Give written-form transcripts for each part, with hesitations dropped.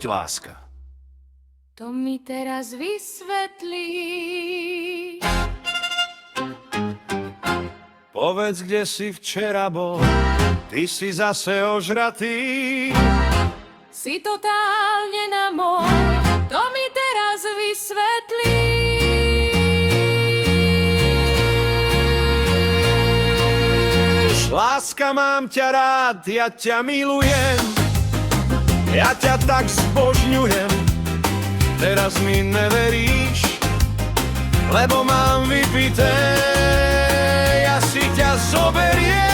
Poď, láska. To mi teraz vysvetlí. Povedz, kde si včera bol, ty si zase ožratý. Si totálne na môj, to mi teraz vysvetlí. Láska, mám ťa rád, ja ťa milujem, ja ťa tak zbožňujem. Teraz mi neveríš, lebo mám vypité, ja si ťa zoberiem.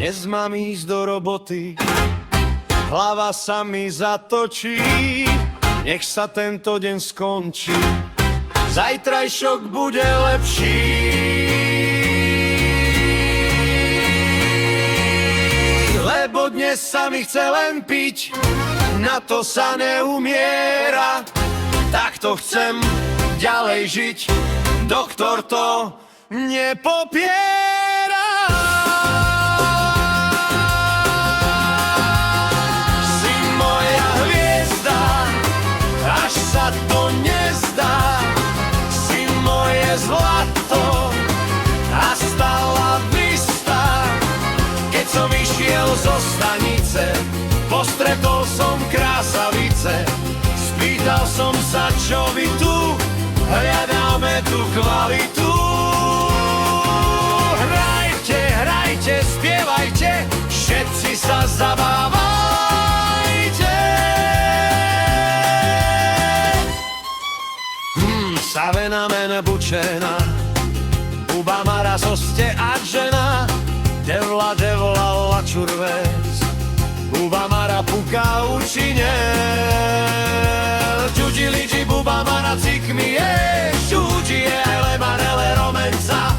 Dnes mám ísť do roboty, hlava sa mi zatočí, nech sa tento deň skončí, zajtrajšok bude lepší. Lebo dnes sa mi chce len piť, na to sa neumiera. Takto chcem ďalej žiť, doktor to nepopiera. Si moja hviezda, až sa to nezdá. Si moje zlato a stála vista. Keď som išiel zo stanice, postretol som krásavice. Spýtal som sa, čo vy tu hľadáme tú kvalitu. Hrajte, hrajte, spievajte, všetci sa zabávajte. Savena mena bučena, Buba Mara zoste a žena, devla, devla, lačurvec, Buba Mara puká učine. Čuči liči Buba Mara cikmi je, čuči je aj lemanele romenca.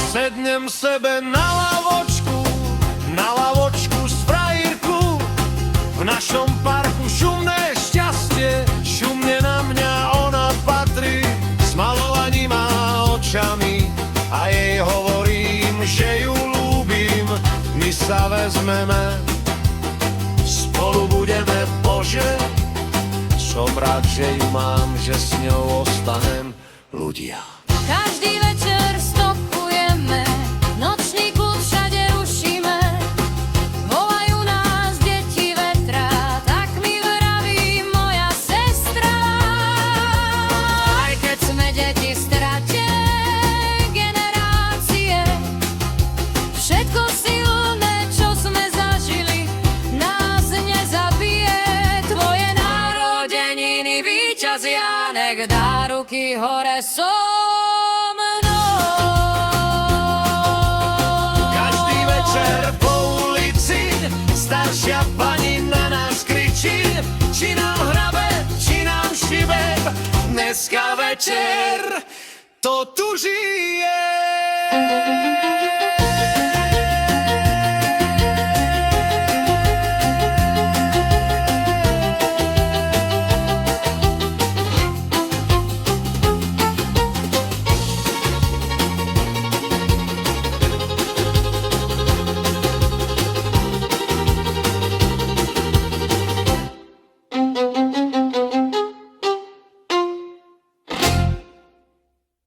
Sednem sebe na lavočku z frajírku, v našom parku šumné šťastie, šumne na mňa ona patrí, smalovaním a očami, a jej hovorím, že ju ľúbim. My sa vezmeme, spolu budeme, Bože, som rád, že ju mám, že s ňou ostanem. Ľudia, Každý večer stopujeme, nočný klub všade rušíme. Volajú nás deti vetra, tak mi vraví moja sestra. Aj keď sme deti stratené generácie, všetko silné, čo sme zažili, nás nezabije. Tvoje narodeniny, víťazia, nech dá ruky hore so mnou. každý večer po ulici staršia pani na nás kričí, či nám hrabe, či nám šibe. Dneska večer to tu žije.